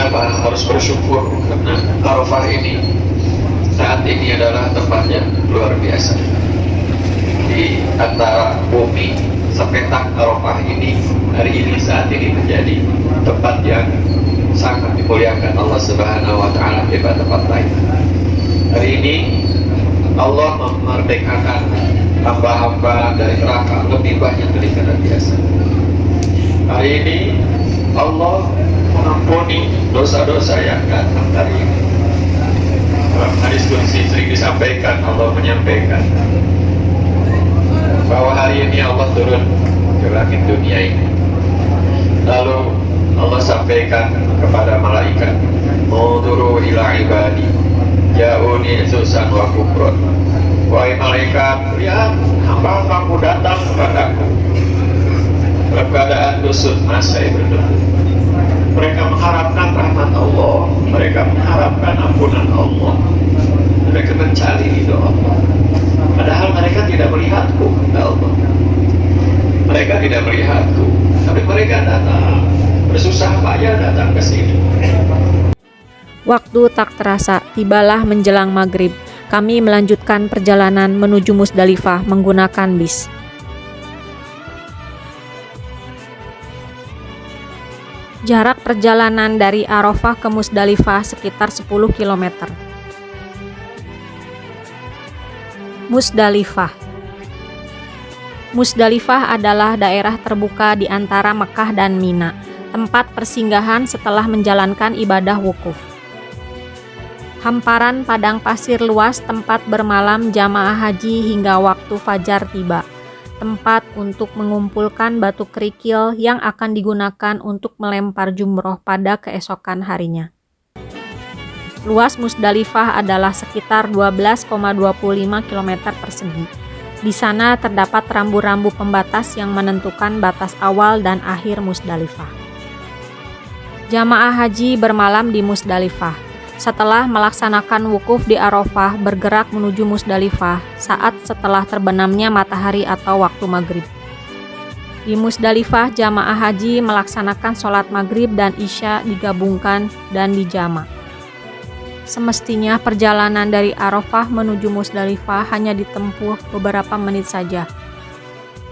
Kenapa harus bersyukur? Karena Arafah ini saat ini adalah tempatnya luar biasa. Di antara bumi sepetak Arafah ini hari ini saat ini menjadi tempat yang sangat dimuliakan Allah Subhanahu wa taala daripada tempat lain. Hari ini Allah memerdekakan hamba-hamba dari neraka lebih banyak daripada biasa. Hari ini Allah mengampuni dosa-dosa yang datang hari ini. Dalam hadis qudsi sering disampaikan, Allah menyampaikan bahwa hari ini Allah turun ke langit dunia ini. Lalu Allah sampaikan kepada malaikat, "Muduru ila ibadi, ja'uni susan wa kufrun." Wahai malaikat, lihat hamba-hambaku datang kepadaku dalam keadaan kusut masai berdebu. Mereka mengharapkan rahmat Allah, mereka mengharapkan ampunan Allah, mereka mencari ridho Allah. Padahal mereka tidak melihatku, kata Allah. Mereka tidak melihatku, tapi mereka datang bersusah payah datang ke sini. Waktu tak terasa, tibalah menjelang maghrib. Kami melanjutkan perjalanan menuju Musdalifah menggunakan bis. Jarak perjalanan dari Arafah ke Musdalifah sekitar 10 km. Musdalifah. Musdalifah adalah daerah terbuka di antara Mekah dan Mina, tempat persinggahan setelah menjalankan ibadah wukuf. Hamparan padang pasir luas tempat bermalam jamaah haji hingga waktu fajar tiba. Tempat untuk mengumpulkan batu kerikil yang akan digunakan untuk melempar jumroh pada keesokan harinya. Luas Musdalifah adalah sekitar 12,25 km persegi. Di sana terdapat rambu-rambu pembatas yang menentukan batas awal dan akhir Musdalifah. Jamaah haji bermalam di Musdalifah. Setelah melaksanakan wukuf di Arafah, bergerak menuju Musdalifah saat setelah terbenamnya matahari atau waktu maghrib. Di Musdalifah, jamaah haji melaksanakan sholat maghrib dan isya digabungkan dan dijama'. Semestinya perjalanan dari Arafah menuju Musdalifah hanya ditempuh beberapa menit saja.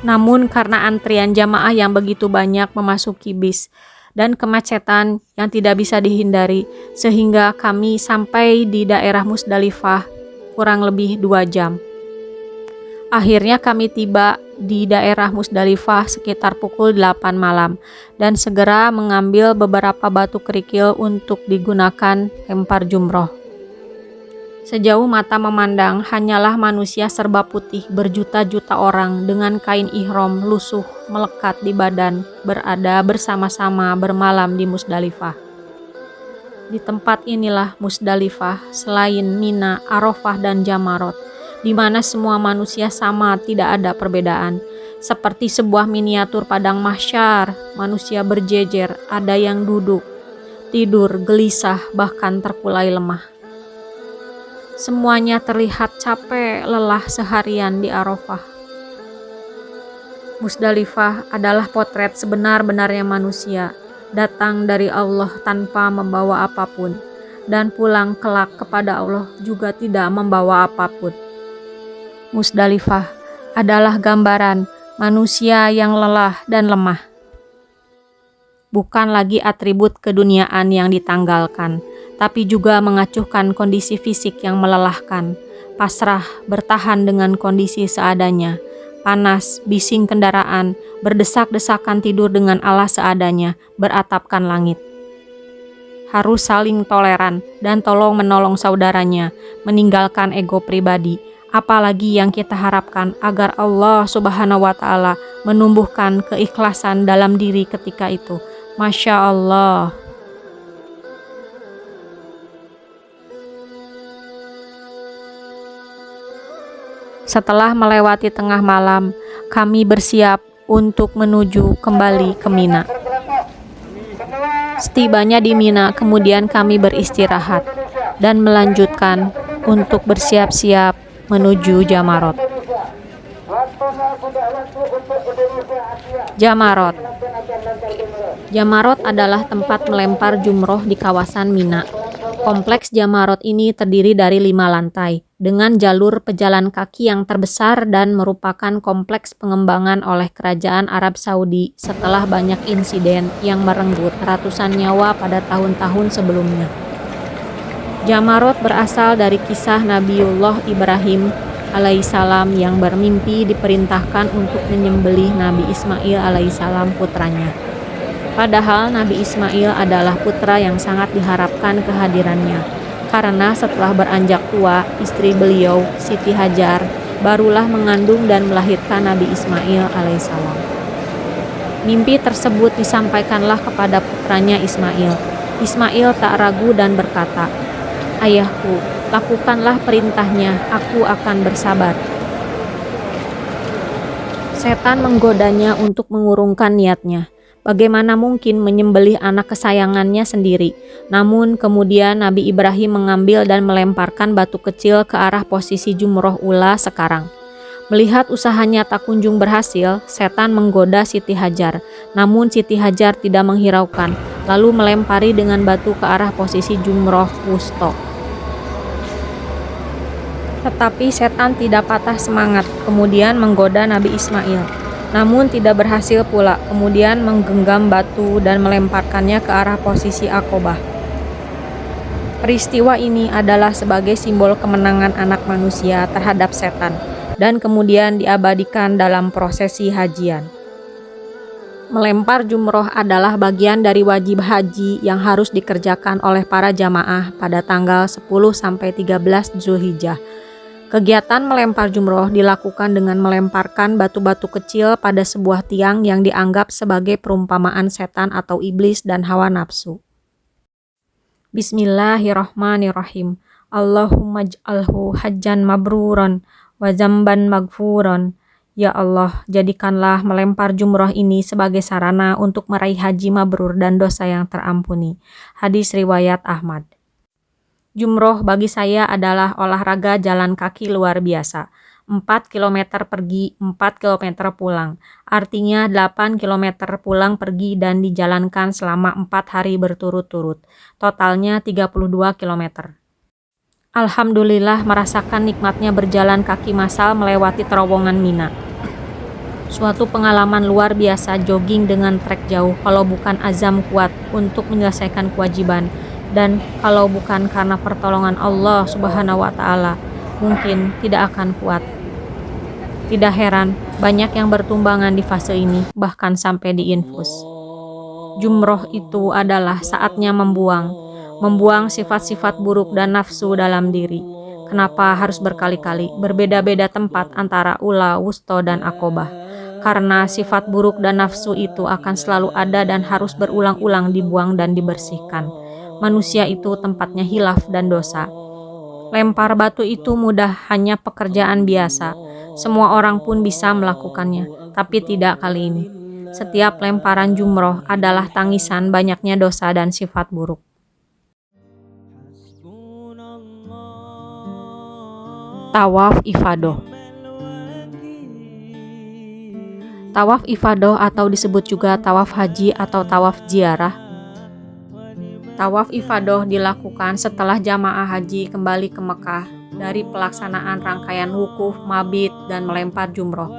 Namun karena antrian jamaah yang begitu banyak memasuki bis dan kemacetan yang tidak bisa dihindari, sehingga kami sampai di daerah Musdalifah kurang lebih 2 jam. Akhirnya kami tiba di daerah Musdalifah sekitar pukul 8 malam dan segera mengambil beberapa batu kerikil untuk digunakan lempar jumroh. Sejauh mata memandang, hanyalah manusia serba putih berjuta-juta orang dengan kain ihram lusuh melekat di badan berada bersama-sama bermalam di Musdalifah. Di tempat inilah Musdalifah, selain Mina, Arafah, dan Jamarot, di mana semua manusia sama, tidak ada perbedaan. Seperti sebuah miniatur padang mahsyar, manusia berjejer, ada yang duduk, tidur, gelisah, bahkan terkulai lemah. Semuanya terlihat capek lelah seharian di Arafah. Musdalifah adalah potret sebenar-benarnya manusia, datang dari Allah tanpa membawa apapun, dan pulang kelak kepada Allah juga tidak membawa apapun. Musdalifah adalah gambaran manusia yang lelah dan lemah. Bukan lagi atribut keduniaan yang ditanggalkan, tapi juga mengacuhkan kondisi fisik yang melelahkan, pasrah bertahan dengan kondisi seadanya, panas, bising kendaraan, berdesak-desakan tidur dengan alas seadanya, beratapkan langit. Harus saling toleran dan tolong-menolong saudaranya, meninggalkan ego pribadi, apalagi yang kita harapkan agar Allah Subhanahu wa Ta'ala menumbuhkan keikhlasan dalam diri ketika itu. Masya Allah. Setelah melewati tengah malam, kami bersiap untuk menuju kembali ke Mina. Setibanya di Mina, kemudian kami beristirahat dan melanjutkan untuk bersiap-siap menuju Jamarot. Jamarot. Jamarot adalah tempat melempar jumroh di kawasan Mina. Kompleks Jamarot ini terdiri dari 5 lantai, dengan jalur pejalan kaki yang terbesar dan merupakan kompleks pengembangan oleh Kerajaan Arab Saudi setelah banyak insiden yang merenggut ratusan nyawa pada tahun-tahun sebelumnya. Jamarot berasal dari kisah Nabiullah Ibrahim alaihissalam yang bermimpi diperintahkan untuk menyembelih Nabi Ismail alaihissalam putranya. Padahal Nabi Ismail adalah putra yang sangat diharapkan kehadirannya, karena setelah beranjak tua, istri beliau, Siti Hajar, barulah mengandung dan melahirkan Nabi Ismail alaihissalam. Mimpi tersebut disampaikanlah kepada putranya Ismail. Ismail tak ragu dan berkata, "Ayahku, lakukanlah perintahnya, aku akan bersabar." Setan menggodanya untuk mengurungkan niatnya. Bagaimana mungkin menyembelih anak kesayangannya sendiri? Namun kemudian Nabi Ibrahim mengambil dan melemparkan batu kecil ke arah posisi jumroh ula sekarang. Melihat usahanya tak kunjung berhasil, setan menggoda Siti Hajar. Namun Siti Hajar tidak menghiraukan, lalu melempari dengan batu ke arah posisi jumroh wusto. Tetapi setan tidak patah semangat, kemudian menggoda Nabi Ismail. Namun tidak berhasil pula, kemudian menggenggam batu dan melemparkannya ke arah posisi Aqobah. Peristiwa ini adalah sebagai simbol kemenangan anak manusia terhadap setan, dan kemudian diabadikan dalam prosesi hajian. Melempar jumroh adalah bagian dari wajib haji yang harus dikerjakan oleh para jamaah pada tanggal 10-13 Zulhijjah. Kegiatan melempar jumroh dilakukan dengan melemparkan batu-batu kecil pada sebuah tiang yang dianggap sebagai perumpamaan setan atau iblis dan hawa nafsu. Bismillahirrahmanirrahim. Allahumma ij'alhu hajjan mabruran wa zamban magfuran. Ya Allah, jadikanlah melempar jumroh ini sebagai sarana untuk meraih haji mabrur dan dosa yang terampuni. Hadis riwayat Ahmad. Jumroh bagi saya adalah olahraga jalan kaki luar biasa. 4 km pergi, 4 km pulang. Artinya 8 km pulang pergi dan dijalankan selama 4 hari berturut-turut. Totalnya 32 km. Alhamdulillah merasakan nikmatnya berjalan kaki massal melewati terowongan Mina. Suatu pengalaman luar biasa jogging dengan trek jauh kalau bukan azam kuat untuk menyelesaikan kewajiban. Dan kalau bukan karena pertolongan Allah Subhanahu wa Ta'ala, mungkin tidak akan kuat. Tidak heran, banyak yang bertumbangan di fase ini, bahkan sampai diinfus. Jumroh itu adalah saatnya membuang sifat-sifat buruk dan nafsu dalam diri. Kenapa harus berkali-kali, berbeda-beda tempat antara ula, wusto, dan Aqobah? Karena sifat buruk dan nafsu itu akan selalu ada dan harus berulang-ulang dibuang dan dibersihkan. Manusia itu tempatnya hilaf dan dosa. Lempar batu itu mudah, hanya pekerjaan biasa. Semua orang pun bisa melakukannya, tapi tidak kali ini. Setiap lemparan jumroh adalah tangisan banyaknya dosa dan sifat buruk. Tawaf Ifadah. Tawaf Ifadah atau disebut juga tawaf haji atau tawaf ziarah. Tawaf ifadah dilakukan setelah jamaah haji kembali ke Mekah dari pelaksanaan rangkaian wukuf, mabit, dan melempar jumroh.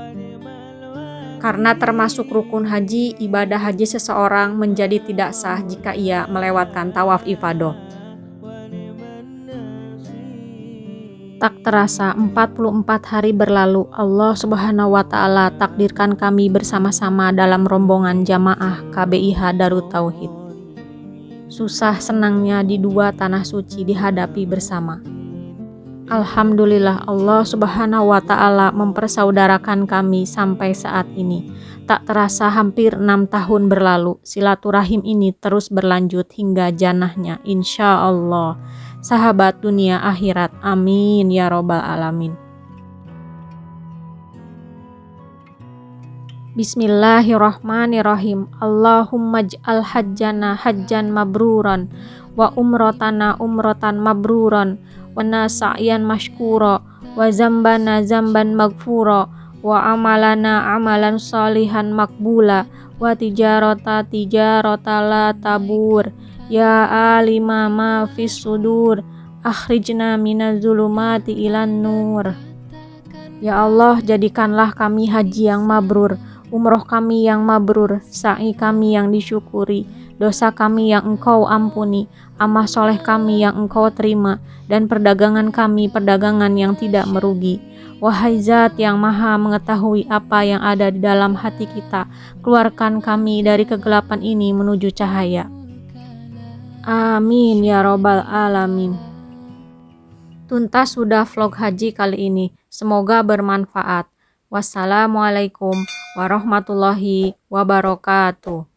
Karena termasuk rukun haji, ibadah haji seseorang menjadi tidak sah jika ia melewatkan tawaf ifadah. Tak terasa 44 hari berlalu, Allah Subhanahu wa Ta'ala takdirkan kami bersama-sama dalam rombongan jamaah KBIH Darut Tauhid. Susah senangnya di dua tanah suci dihadapi bersama. Alhamdulillah Allah Subhanahu wa Ta'ala mempersaudarakan kami sampai saat ini. Tak terasa hampir 6 tahun berlalu, silaturahim ini terus berlanjut hingga jannahnya insya Allah. Sahabat dunia akhirat, amin ya robbal alamin. Bismillahirrahmanirrahim. Allahumma ij'al hajjana hajjan mabruran wa umrotana umrotan mabruran wa nasa'yan mashkura wa zambana zamban magfura wa amalana amalan salihan makbula wa tijarota la tabur. Ya alima ma fis sudur, akhrijna minaz zulumati ilan nur. Ya Allah, jadikanlah kami haji yang mabrur, umroh kami yang mabrur, sa'i kami yang disyukuri, dosa kami yang Engkau ampuni, amal soleh kami yang Engkau terima, dan perdagangan kami perdagangan yang tidak merugi. Wahai Zat yang maha mengetahui apa yang ada di dalam hati kita, keluarkan kami dari kegelapan ini menuju cahaya. Amin ya robbal alamin. Tuntas sudah vlog haji kali ini. Semoga bermanfaat. Wassalamualaikum warahmatullahi wabarakatuh.